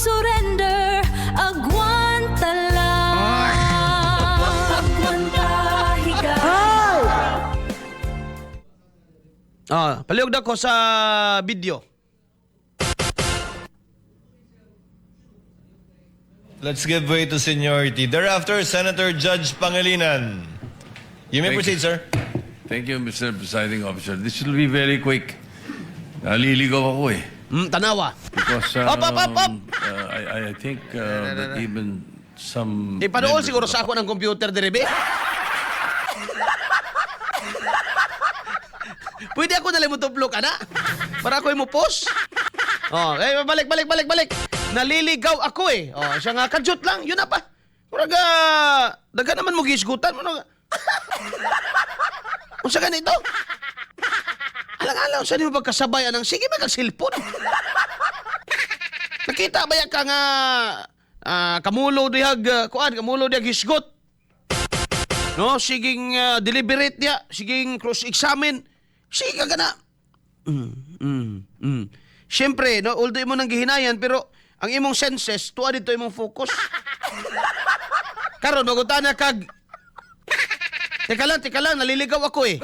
surrender, agwanta lang. Agwanta, higa. Paliog na ko sa video. Let's give way to seniority. Thereafter, Senator Judge Pangilinan. You may Thank proceed, sir. Thank you, Mr. Presiding Officer. This will be very quick. Naliligaw ako eh. Tanawa. Because Up. I think that even some... Ipanool members siguro of the sa ako ng computer, Derebe. Pwede ako nalimutuplo ka na? Para ako mo post? Balik. Naliligaw ako eh. Siya nga, kadyot lang. Yun na pa. Kuraga, daga naman mo gisgutan mo. Kung sa ganito, alang-alang, saan mo pagkasabayan ng sige, magkagsilpon. Nakita ba yan ka nga kamulo diyag hisgot? No, siging deliberate niya, siging cross-examine. Sige ka na. Siyempre, no, although mo nang gihinayan, pero ang imong senses, tuwa dito imong focus. Karon, magutan na kag... Teka lang, naliligaw ako eh.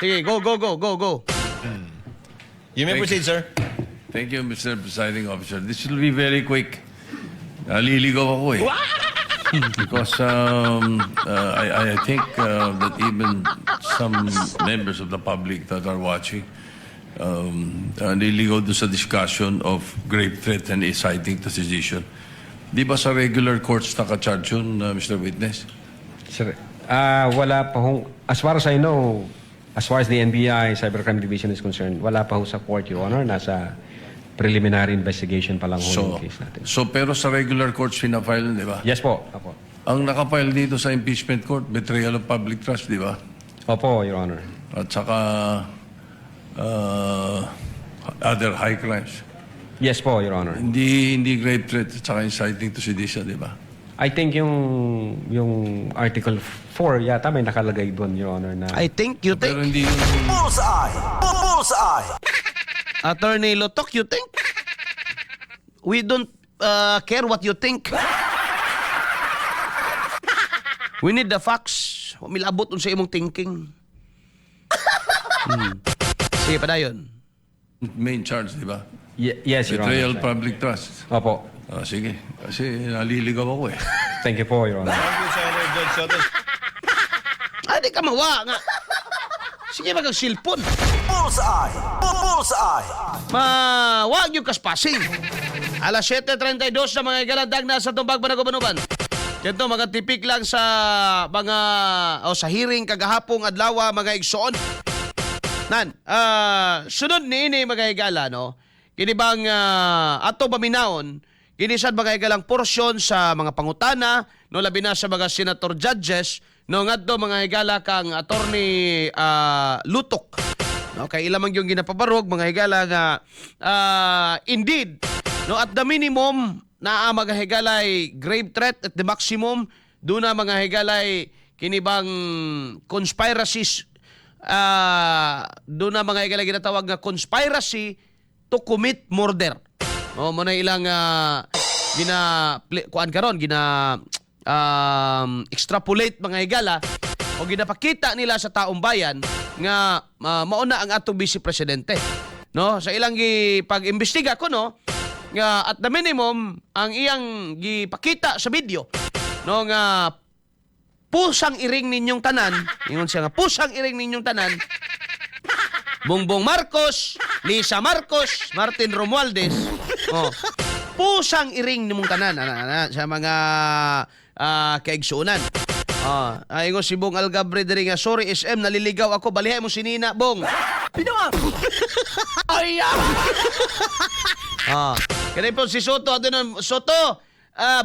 Sige, go. You may Thank proceed, sir. Thank you, Mr. Presiding Officer. This will be very quick. Naliligaw ako eh. Because I think that even some members of the public that are watching naliligaw doon sa discussion of grave threat and inciting to sedition. Di ba sa regular courts naka-charge yun, Mr. Witness? Sir, wala pa hong, as far as I know, as far as the NBI Cybercrime Division is concerned, wala pa ho sa court, Your Honor. Nasa preliminary investigation pa lang ho yung case natin. So pero sa regular courts pinafile, di ba? Yes po. Opo. Ang nakafile dito sa impeachment court, betrayal of public trust, di ba? Opo, Your Honor. At saka other high crimes. Yes po, Your Honor. Hindi grave threat at saka inciting to sedition, di ba? I think yung Article 4 yata may nakalagay doon, Your Honor, na... I think, you Pero think. hindi yung... Attorney Lotok, you think? We don't care what you think. We need the facts. Milabot sa imong thinking. Sige, padayon. main charge, di ba? Yes, Your Honor. Betrayal public trust. Opo. Sige. Kasi naliligaw ako eh. Thank you po, Your Honor. Thank you, Senator Judge Soto. Di ka mawa nga. Sige, magagsilpon. Bullseye! Wag yung kaspasing. Alas 7:32 na mga igalandag na sa tumbag Banagubanuban. Kento magatipik lang sa mga sa hearing kagahapong adlaw mga igsoon. Sunod ni ini mga higala, no? Kini bang ato baminaon, kini sad mga higalang porsyon sa mga pangutana, no, labi na sa mga senator judges, no, ngadto mga higala kang attorney Lutok. No, kay ilamang yung ginapabarog mga higala nga indeed, no, at the minimum na mga higalay grave threat, at the maximum do na mga higalay kini bang conspiracies, do na mga higalay ginatawag nga conspiracy to commit murder. No, mo na ilang extrapolate mga higala o ginapakita nila sa taong bayan nga mauna ang atong vice presidente. No, sa ilang pag-imbestiga ko, no, nga at the minimum ang iyang gipakita sa video, no, nga pusang iring ninyong tanan, ingon siya nga pusang iring ninyong tanan, Bongbong Marcos, Lisa Marcos, Martin Romualdez, pusang iring nimong tanan sa mga kaigsuunan. Ingon si Bong Algabre diri nga, sorry SM, naliligaw ako, balihay mo si Nina, Bong. Pinawa. Ay. Kaya po si Soto, Soto,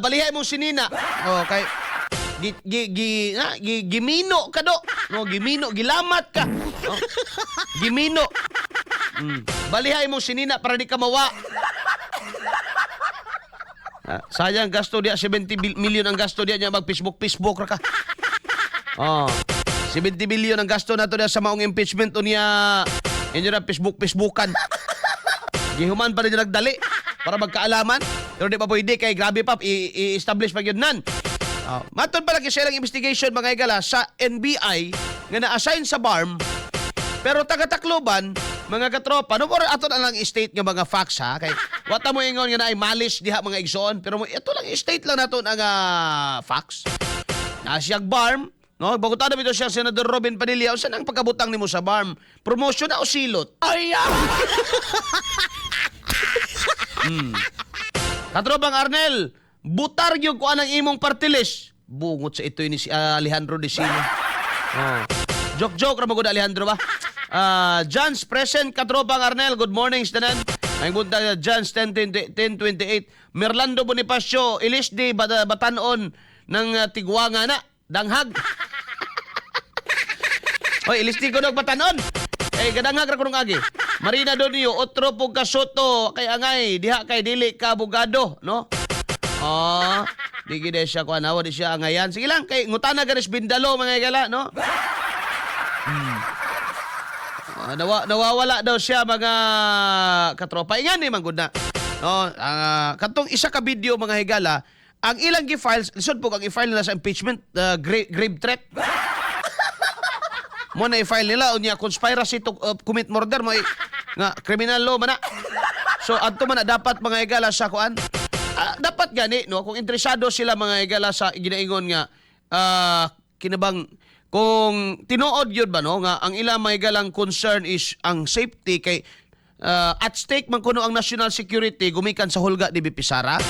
balihay mo si Nina. Okay. Gimino ka do. No, gimino, gilamat ka. No? Gimino. Balihay mo si Nina para di ka mawa. Sayang gasto dia 70 million ang gasto dia niya mag Facebook ra ka. 70 billion ang gasto nato dia sa maong impeachment niya. Inyo na Facebookan. Gihuman pa rin nagdali para magkaalaman. Pero di pa pwede kay grabe pa i-establish pa yun nan. Matod pa lagi silang investigation mga higala sa NBI nga na-assign sa BARM. Pero taga-Tacloban, mga katropa, no more ato na lang state nga mga facts ha. Kay wata mo ingon nga na ay malis diha mga igsoon, pero ito lang state lang nato ang facts. Nasiyag BARM, no? Bagutan na bito siya Senador Robin Padilla. Saan ang pagkabutang nimo sa BARM? Promotion na o silot? Ay! Katrobang Arnel, butar yung kuan ang imong party list. Bungot sa ito ni si Alejandro De Sino. Joke ramagod Alejandro ba? John's present katrobang Arnel. Good morning tanan. Ang bunta John's 1028 Merlando Bonifacio Ilisdi Batanon ng Tigwanga na danghag. Oy, Ilisdi ko Batanon. Gadanghag ra kunong agi. Marina Donio otro pug kasoto kay angay diha kay dili ka abogado, no? Di gid siya kuan awa di siya angayan. Sige lang kay ngutana ganis bindalo mga igala, no? Nawawala daw siya mga katropa. Ingan ni manggod na. No, katong isa ka video mga higala, ang ilang gi-files, lisod po ang i-file nila sa impeachment, grave threat. Mo na i-file nila unya conspiracy to commit murder mo nga criminal law man na. So adto man na dapat mga higala sa kuan. Dapat gani no kung interesado sila mga higala sa ginaingon nga kinabang kung tinuod yun ba no nga ang ilang mahigalang concern is ang safety kay at stake man kuno ang national security gumikan sa hulga ni BP Sara.